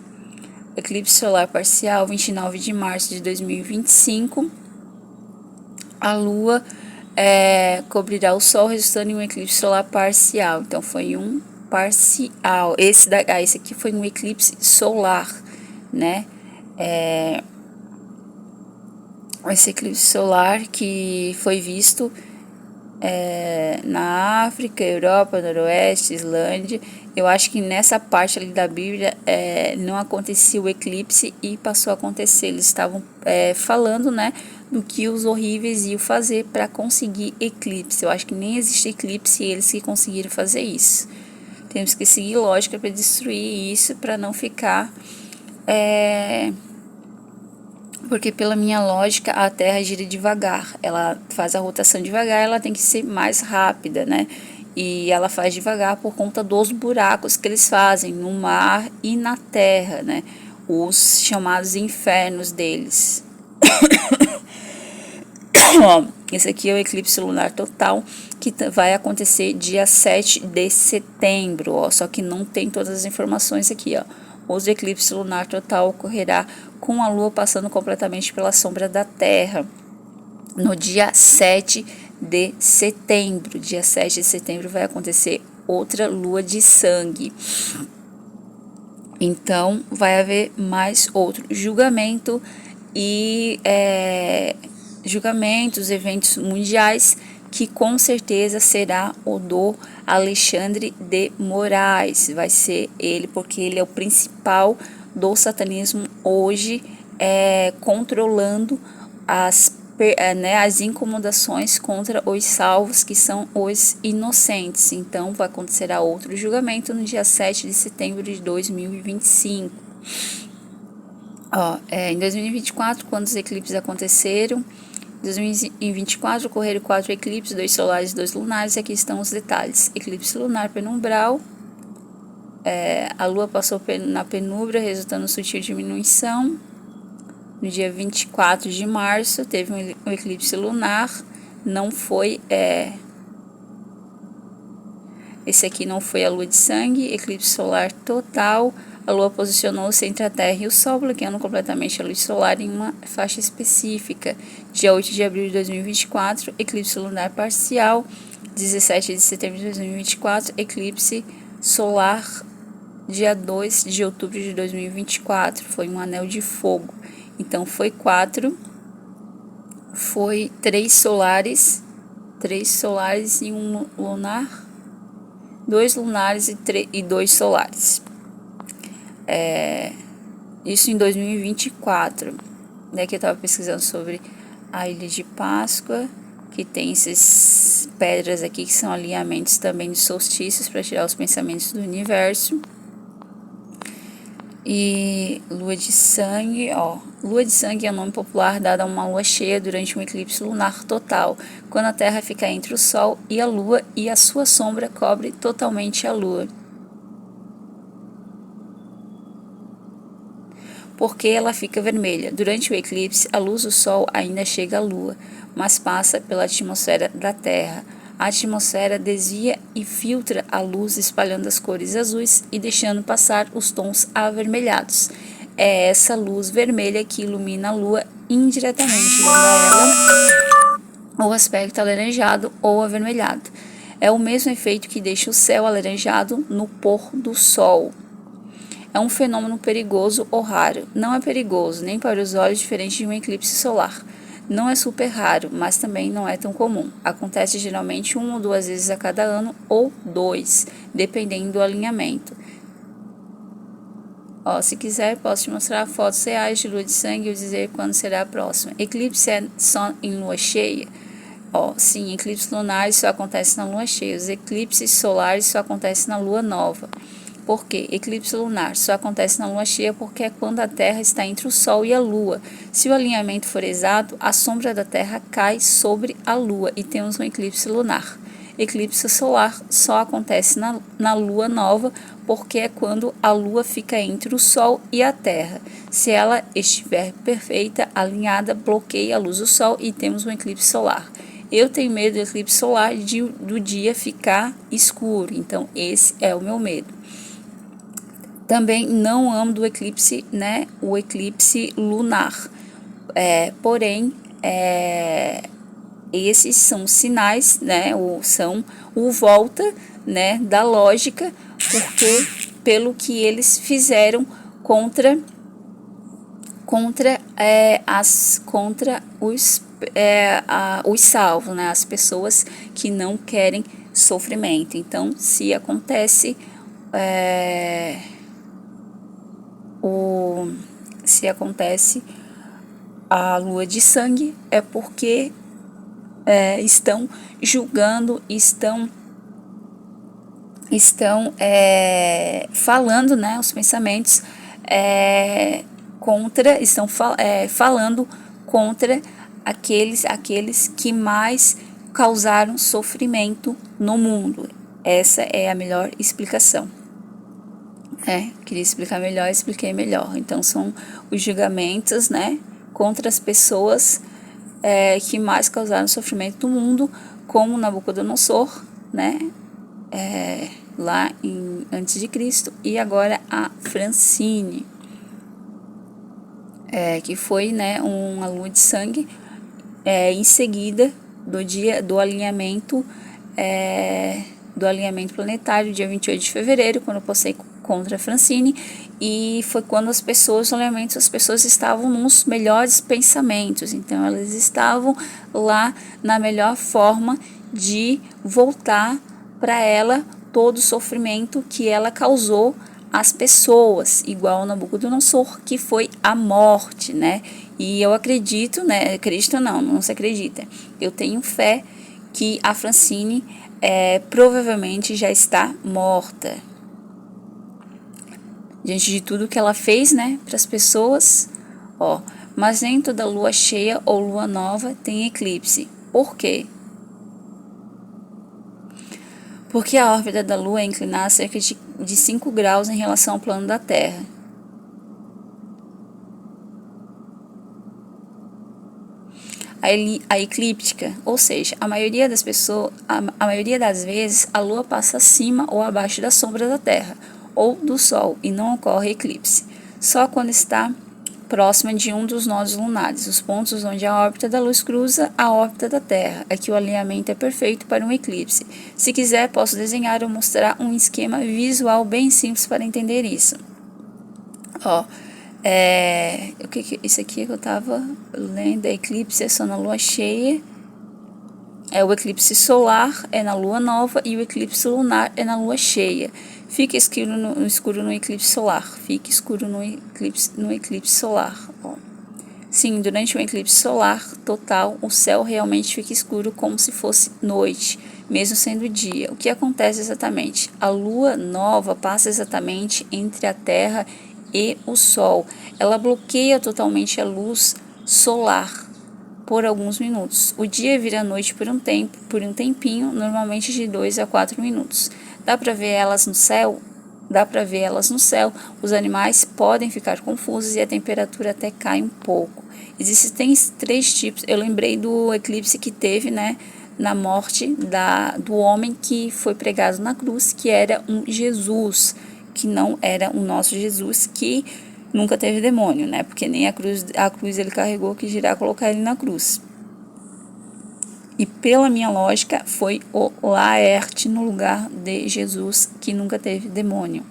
eclipse solar parcial, 29 de março de 2025, a Lua cobrirá o Sol, resultando em um eclipse solar parcial. Então foi um parcial. Esse aqui foi um eclipse solar, né? Esse eclipse solar que foi visto na África, Europa, Noroeste, Islândia. Eu acho que nessa parte ali da Bíblia não acontecia o eclipse e passou a acontecer. Eles estavam falando, né, do que os horríveis iam fazer para conseguir eclipse. Eu acho que nem existe eclipse e eles que conseguiram fazer isso. Temos que seguir lógica para destruir isso, para não ficar... Porque pela minha lógica a Terra gira devagar, ela faz a rotação devagar, ela tem que ser mais rápida, né? E ela faz devagar por conta dos buracos que eles fazem no mar e na Terra, né? Os chamados infernos deles. Esse aqui é o eclipse lunar total, que vai acontecer dia 7 de setembro, só que não tem todas as informações aqui, O eclipse lunar total ocorrerá com a Lua passando completamente pela sombra da Terra no dia 7 de setembro. Dia 7 de setembro vai acontecer outra lua de sangue. Então, vai haver mais outro julgamento e julgamentos, eventos mundiais, que com certeza será o do Alexandre de Moraes. Vai ser ele, porque ele é o principal do satanismo hoje, controlando as incomodações contra os salvos, que são os inocentes. Então, vai acontecer outro julgamento no dia 7 de setembro de 2025. Em 2024, quando os eclipses aconteceram, em 2024 ocorreram 4 eclipses, 2 solares e 2 lunares, e aqui estão os detalhes. Eclipse lunar penumbral, a Lua passou na penumbra, resultando em sutil diminuição. No dia 24 de março, teve um eclipse lunar, não foi, esse aqui não foi a lua de sangue, eclipse solar total, a Lua posicionou-se entre a Terra e o Sol, bloqueando completamente a luz solar em uma faixa específica. Dia 8 de abril de 2024, eclipse lunar parcial, 17 de setembro de 2024, eclipse solar, dia 2 de outubro de 2024, foi um anel de fogo. Então, foi 3 solares e um lunar, 2 lunares e 2 solares. Isso em 2024. Daqui eu estava pesquisando sobre a Ilha de Páscoa, que tem essas pedras aqui que são alinhamentos também de solstícios para tirar os pensamentos do universo. E lua de sangue, lua de sangue é o nome popular dado a uma lua cheia durante um eclipse lunar total, quando a Terra fica entre o Sol e a Lua e a sua sombra cobre totalmente a Lua. Porque ela fica vermelha. Durante o eclipse, a luz do Sol ainda chega à Lua, mas passa pela atmosfera da Terra. A atmosfera desvia e filtra a luz, espalhando as cores azuis e deixando passar os tons avermelhados. É essa luz vermelha que ilumina a Lua indiretamente, dando a ela o aspecto alaranjado ou avermelhado. É o mesmo efeito que deixa o céu alaranjado no pôr do Sol. É um fenômeno perigoso ou raro. Não é perigoso, nem para os olhos, diferente de um eclipse solar. Não é super raro, mas também não é tão comum. Acontece geralmente 1 ou 2 vezes a cada ano, ou 2, dependendo do alinhamento. Se quiser, posso te mostrar fotos reais de lua de sangue e dizer quando será a próxima. Eclipse é só em lua cheia? Sim, eclipses lunares só acontecem na lua cheia. Os eclipses solares só acontecem na lua nova. Por quê? Eclipse lunar só acontece na lua cheia porque é quando a Terra está entre o Sol e a Lua. Se o alinhamento for exato, a sombra da Terra cai sobre a Lua e temos um eclipse lunar. Eclipse solar só acontece na lua nova porque é quando a Lua fica entre o Sol e a Terra. Se ela estiver perfeita, alinhada, bloqueia a luz do Sol e temos um eclipse solar. Eu tenho medo do eclipse solar do dia ficar escuro, então esse é o meu medo. Também não amo do eclipse, o eclipse lunar. Porém, esses são sinais, são o volta, da lógica, porque pelo que eles fizeram contra os salvos, as pessoas que não querem sofrimento. Então, se acontece a lua de sangue, é porque estão julgando, estão falando, os pensamentos falando contra aqueles que mais causaram sofrimento no mundo. Essa é a melhor explicação. Queria explicar melhor, expliquei melhor. Então, são os julgamentos, contra as pessoas que mais causaram sofrimento no mundo, como Nabucodonosor, lá antes de Cristo, e agora a Francine, que foi, uma lua de sangue, em seguida do dia do alinhamento do alinhamento planetário, dia 28 de fevereiro, quando eu postei contra a Francine, e foi quando as pessoas estavam nos melhores pensamentos, então elas estavam lá na melhor forma de voltar para ela todo o sofrimento que ela causou às pessoas, igual Nabucodonosor, que foi a morte, né? E eu acredito, né? Acredito não se acredita. Eu tenho fé que a Francine provavelmente já está morta. Diante de tudo que ela fez, né, para as pessoas, mas nem toda lua cheia ou lua nova tem eclipse. Por quê? Porque a órbita da Lua é inclinada cerca de 5 graus em relação ao plano da Terra. A eclíptica, ou seja, a maioria das vezes, a Lua passa acima ou abaixo da sombra da Terra, ou do Sol, e não ocorre eclipse. Só quando está próxima de um dos nodos lunares, os pontos onde a órbita da luz cruza a órbita da Terra. Aqui o alinhamento é perfeito para um eclipse. Se quiser, posso desenhar ou mostrar um esquema visual bem simples para entender isso. Isso aqui que eu estava lendo, eclipse é só na lua cheia. O eclipse solar é na lua nova e o eclipse lunar é na lua cheia. Fica escuro no eclipse solar. Fica escuro no eclipse solar. Sim, durante um eclipse solar total, o céu realmente fica escuro como se fosse noite, mesmo sendo dia. O que acontece exatamente? A lua nova passa exatamente entre a Terra e o Sol. Ela bloqueia totalmente a luz solar por alguns minutos. O dia vira noite por um tempinho, normalmente de 2 a 4 minutos. Dá para ver elas no céu? Dá para ver elas no céu. Os animais podem ficar confusos e a temperatura até cai um pouco. Existem 3 tipos. Eu lembrei do eclipse que teve, né, na morte do homem que foi pregado na cruz, que era um Jesus, que não era o nosso Jesus, que nunca teve demônio, né? Porque nem a cruz ele carregou, que dirá colocar ele na cruz. E pela minha lógica, foi o Laerte no lugar de Jesus, que nunca teve demônio.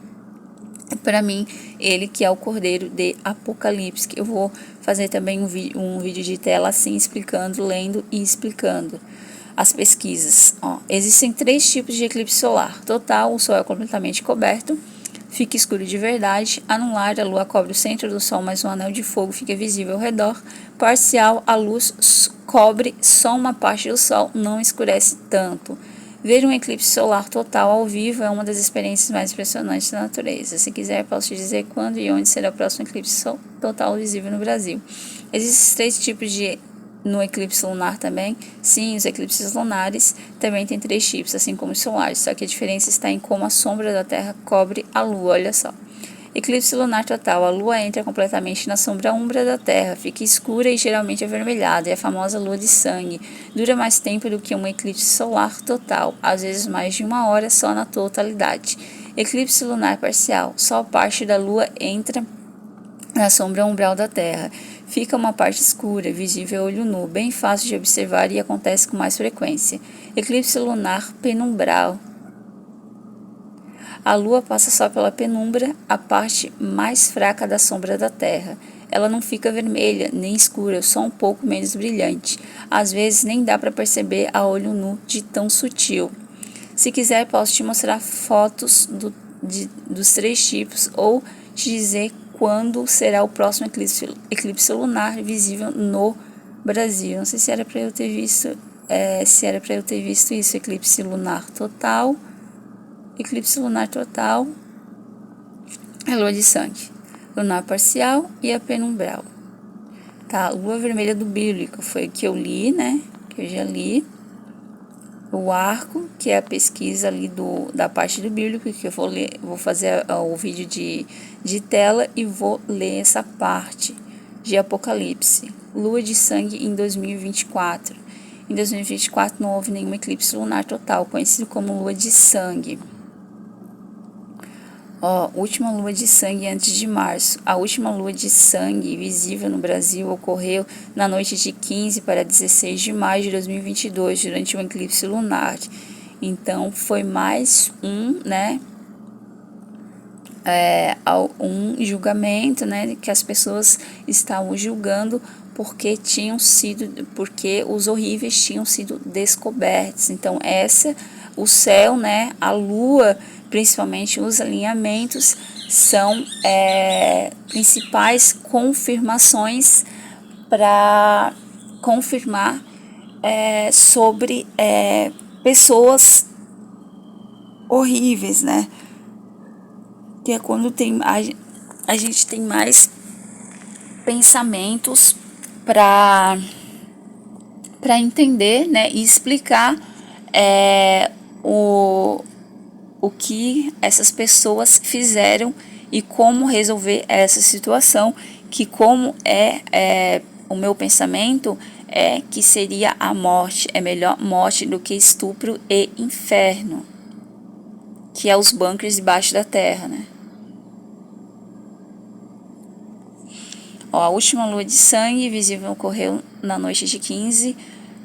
Para mim, ele que é o Cordeiro de Apocalipse. Eu vou fazer também um vídeo de tela assim, explicando, lendo e explicando as pesquisas. Existem 3 tipos de eclipse solar. Total, o Sol é completamente coberto. Fica escuro de verdade. Anular, a lua cobre o centro do Sol, mas um anel de fogo fica visível ao redor. Parcial, a luz cobre só uma parte do Sol, não escurece tanto. Ver um eclipse solar total ao vivo é uma das experiências mais impressionantes da natureza. Se quiser, posso te dizer quando e onde será o próximo eclipse total visível no Brasil. Existem 3 tipos no eclipse lunar também. Sim, os eclipses lunares também têm 3 tipos, assim como os solares, só que a diferença está em como a sombra da Terra cobre a Lua, olha só. Eclipse lunar total, a Lua entra completamente na sombra-umbra da Terra, fica escura e geralmente avermelhada, é a famosa lua de sangue. Dura mais tempo do que um eclipse solar total, às vezes mais de 1 hora só na totalidade. Eclipse lunar parcial, só parte da Lua entra na sombra umbral da Terra. Fica uma parte escura, visível a olho nu, bem fácil de observar e acontece com mais frequência. Eclipse lunar penumbral. A Lua passa só pela penumbra, a parte mais fraca da sombra da Terra. Ela não fica vermelha, nem escura, só um pouco menos brilhante. Às vezes nem dá para perceber a olho nu de tão sutil. Se quiser, posso te mostrar fotos dos 3 tipos ou te dizer quando será o próximo eclipse lunar visível no Brasil. Não sei se era para eu ter visto, isso, eclipse lunar total, a lua de sangue, lunar parcial e a penumbral. Tá, lua vermelha do bíblico foi o que eu li, né? Que eu já li. O arco, que é a pesquisa ali da parte do bíblico, que eu vou fazer o vídeo de tela e vou ler essa parte de Apocalipse. Lua de sangue em 2024. Em 2024 não houve nenhum eclipse lunar total, conhecido como lua de sangue. Última lua de sangue antes de março. A última lua de sangue visível no Brasil ocorreu na noite de 15 para 16 de maio de 2022, durante um eclipse lunar. Então foi mais um julgamento, né, que as pessoas estavam julgando porque os horríveis tinham sido descobertos. Então o céu, né, a lua, principalmente os alinhamentos, são principais confirmações para confirmar sobre pessoas horríveis, né? Que é quando a gente tem mais pensamentos para entender, né, e explicar o que essas pessoas fizeram e como resolver essa situação, que como o meu pensamento é que seria a morte, é melhor morte do que estupro e inferno, que é os bunkers debaixo da terra, né? A última lua de sangue visível ocorreu na noite de 15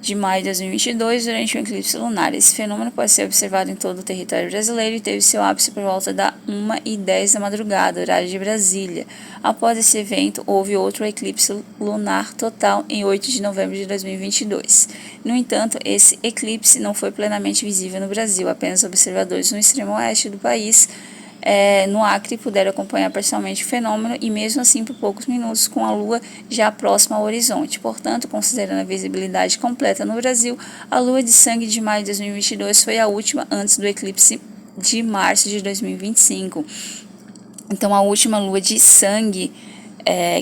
de maio de 2022, durante um eclipse lunar. Esse fenômeno pode ser observado em todo o território brasileiro e teve seu ápice por volta da 1h10 da madrugada, horário de Brasília. Após esse evento, houve outro eclipse lunar total em 8 de novembro de 2022. No entanto, esse eclipse não foi plenamente visível no Brasil. Apenas observadores no extremo oeste do país, no Acre, puderam acompanhar parcialmente o fenômeno e mesmo assim por poucos minutos, com a lua já próxima ao horizonte. Portanto, considerando a visibilidade completa no Brasil, a lua de sangue de maio de 2022 foi a última antes do eclipse de março de 2025. Então, a última lua de sangue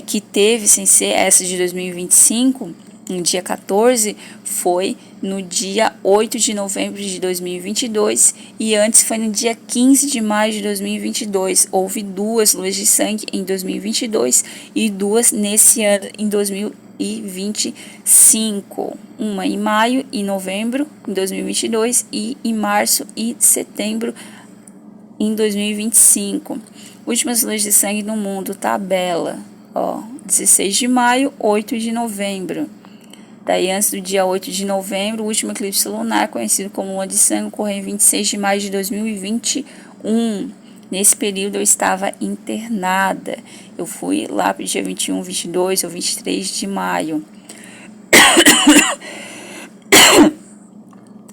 que teve, sem ser essa de 2025, no dia 14, foi no dia 8 de novembro de 2022 e antes foi no dia 15 de maio de 2022. Houve 2 luas de sangue em 2022 e 2 nesse ano, em 2025. Uma em maio e novembro em 2022 e em março e setembro em 2025. Últimas luas de sangue no mundo, tabela. 16 de maio, 8 de novembro. Daí, antes do dia 8 de novembro, o último eclipse lunar, conhecido como lua de sangue, ocorreu em 26 de maio de 2021. Nesse período, eu estava internada. Eu fui lá para o dia 21, 22 ou 23 de maio.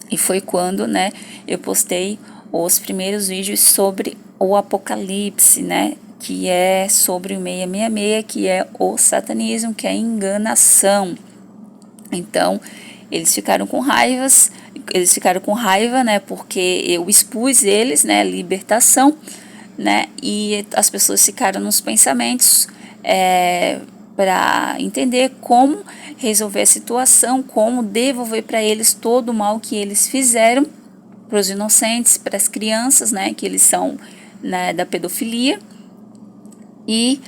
E foi quando, né, eu postei os primeiros vídeos sobre o Apocalipse, né, que é sobre o 666, que é o satanismo, que é a enganação. Então, eles ficaram com raiva, né, porque eu expus eles, né, libertação, né, e as pessoas ficaram nos pensamentos para entender como resolver a situação, como devolver para eles todo o mal que eles fizeram, para os inocentes, para as crianças, né, que eles são, né, da pedofilia, e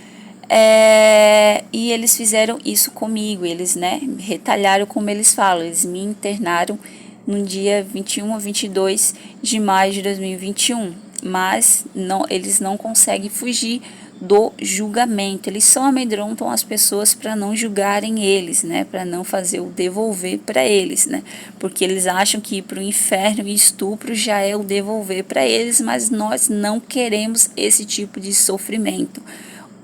eles fizeram isso comigo, eles, né, retalharam, como eles falam, eles me internaram no dia 21 a 22 de maio de 2021, mas eles não conseguem fugir do julgamento, eles só amedrontam as pessoas para não julgarem eles, né, para não fazer o devolver para eles, né, porque eles acham que ir para o inferno e estupro já é o devolver para eles, mas nós não queremos esse tipo de sofrimento.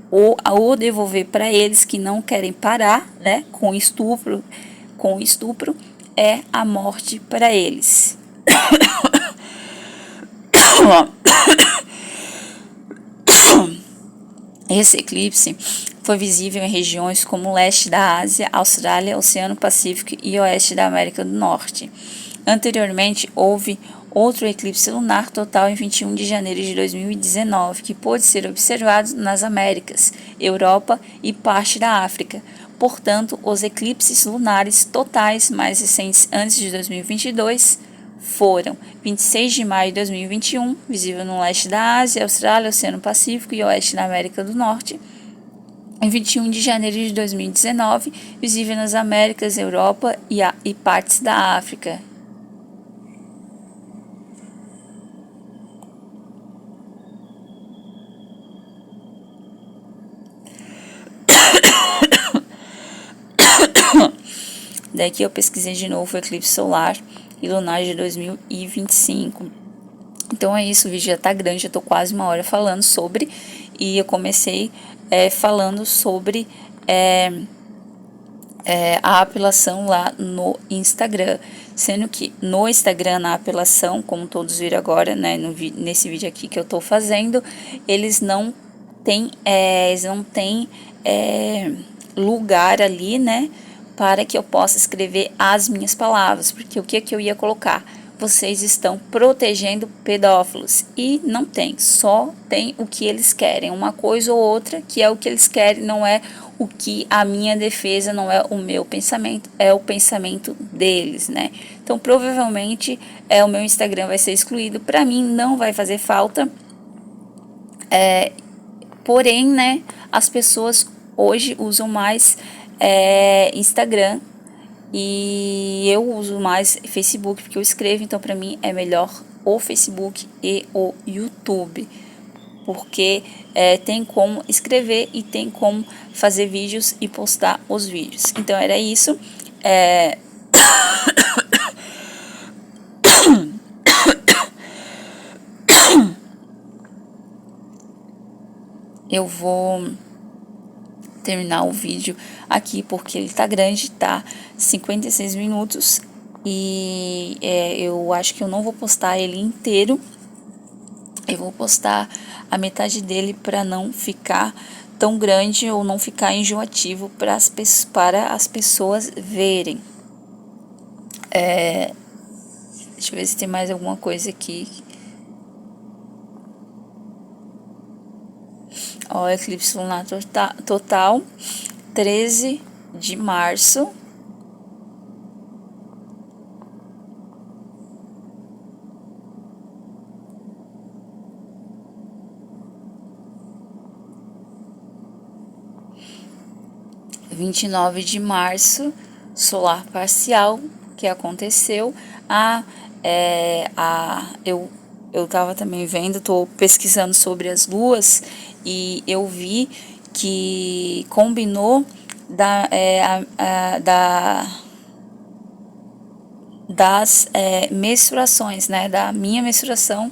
Ou devolver para eles que não querem parar, né, com estupro é a morte para eles. Esse eclipse foi visível em regiões como o leste da Ásia, Austrália, Oceano Pacífico e oeste da América do Norte. Anteriormente, houve outro eclipse lunar total em 21 de janeiro de 2019, que pôde ser observado nas Américas, Europa e parte da África. Portanto, os eclipses lunares totais mais recentes antes de 2022 foram 26 de maio de 2021, visível no leste da Ásia, Austrália, Oceano Pacífico e oeste da América do Norte. Em 21 de janeiro de 2019, visível nas Américas, Europa e partes da África. Daqui eu pesquisei de novo o eclipse solar e lunar de 2025. Então é isso, o vídeo já tá grande, já tô quase 1 hora falando sobre, e eu comecei falando sobre a apelação lá no Instagram, sendo que no Instagram, na apelação, como todos viram agora, né, nesse vídeo aqui que eu tô fazendo, eles não têm lugar ali, né, para que eu possa escrever as minhas palavras, porque o que eu ia colocar? Vocês estão protegendo pedófilos, e não tem, só tem o que eles querem, uma coisa ou outra que é o que eles querem, não é o que a minha defesa, não é o meu pensamento, é o pensamento deles, né? Então provavelmente o meu Instagram vai ser excluído, para mim não vai fazer falta, porém, né, as pessoas hoje usam mais Instagram, e eu uso mais Facebook porque eu escrevo, então para mim é melhor o Facebook e o YouTube, porque tem como escrever e tem como fazer vídeos e postar os vídeos. Então era isso. Eu vou terminar o vídeo aqui porque ele tá grande, tá 56 minutos, e eu acho que eu não vou postar ele inteiro, eu vou postar a metade dele para não ficar tão grande ou não ficar enjoativo para as pessoas verem. Deixa eu ver se tem mais alguma coisa aqui. Ó, eclipse lunar total, 13 de março. (29 de março), solar parcial, que aconteceu. Eu estava também vendo, estou pesquisando sobre as luas, e eu vi que combinou das menstruações, né? Da minha menstruação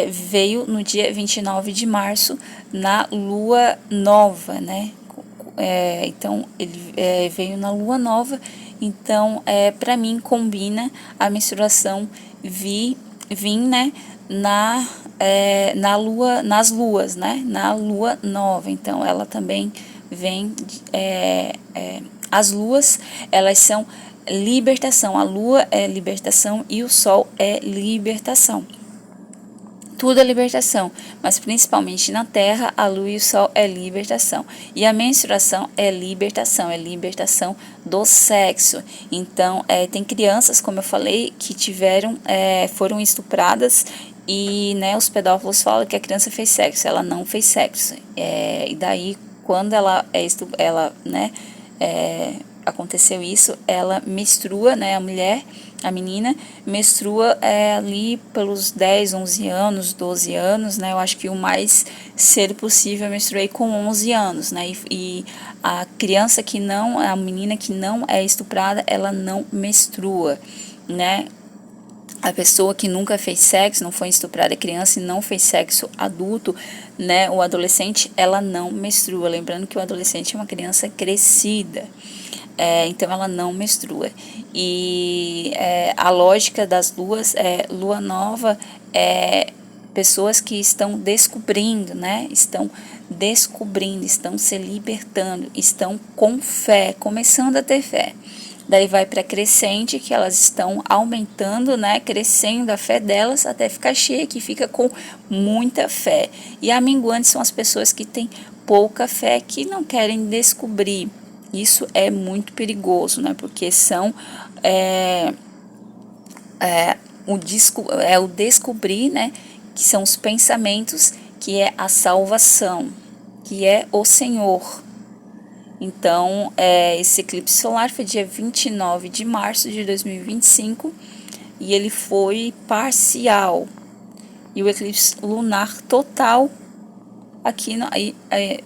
veio no dia 29 de março, na lua nova, né? Então, ele veio na lua nova, então, para mim, combina a menstruação vir, né, nas luas, né, na lua nova. Então, ela também vem, as luas, elas são libertação, a lua é libertação e o sol é libertação. Tudo é libertação, mas principalmente na Terra, a lua e o sol é libertação. E a menstruação é libertação do sexo. Então, tem crianças, como eu falei, que foram estupradas, e, né, os pedófilos falam que a criança fez sexo. Ela não fez sexo. E daí, quando aconteceu isso, ela menstrua, né, a menina menstrua ali pelos 10, 11 anos, 12 anos, né, eu acho que o mais cedo possível eu menstruei com 11 anos, né, e a criança a menina que não é estuprada, ela não menstrua, né. A pessoa que nunca fez sexo, não foi estuprada criança e não fez sexo adulto, né, o adolescente, ela não menstrua. Lembrando que o adolescente é uma criança crescida. Então ela não menstrua. E a lógica das luas lua nova, pessoas que estão descobrindo, né? Estão se libertando, estão com fé, começando a ter fé. Daí vai para crescente, que elas estão aumentando, né? Crescendo a fé delas até ficar cheia, que fica com muita fé. E a minguante são as pessoas que têm pouca fé, que não querem descobrir. Isso é muito perigoso, né? Porque são o descobrir, né? Que são os pensamentos, que é a salvação, que é o Senhor. Então, esse eclipse solar foi dia 29 de março de 2025 e ele foi parcial. E o eclipse lunar total, aqui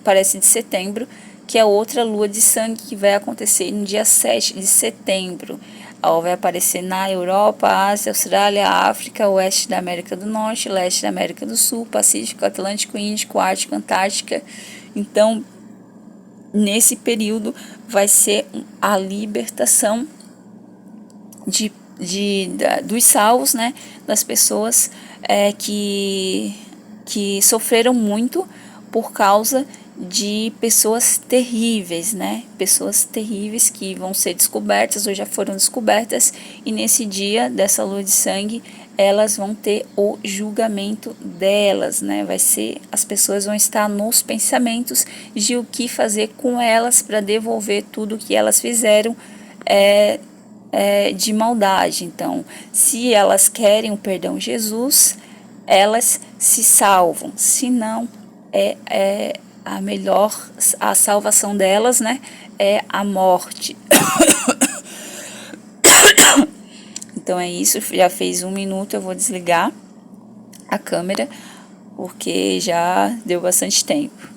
parece de setembro, que é outra lua de sangue, que vai acontecer no dia 7 de setembro. Ela vai aparecer na Europa, Ásia, Austrália, África, Oeste da América do Norte, Leste da América do Sul, Pacífico, Atlântico, Índico, Ártico, Antártica. Então, nesse período vai ser a libertação dos salvos, né, das pessoas que sofreram muito por causa de pessoas terríveis, né? Pessoas terríveis que vão ser descobertas ou já foram descobertas, e nesse dia dessa lua de sangue elas vão ter o julgamento delas, né? As pessoas vão estar nos pensamentos de o que fazer com elas para devolver tudo que elas fizeram de maldade. Então, se elas querem o perdão de Jesus, elas se salvam. Se não, a salvação delas, né, é a morte. Então é isso, já fez 1 minuto, eu vou desligar a câmera, porque já deu bastante tempo.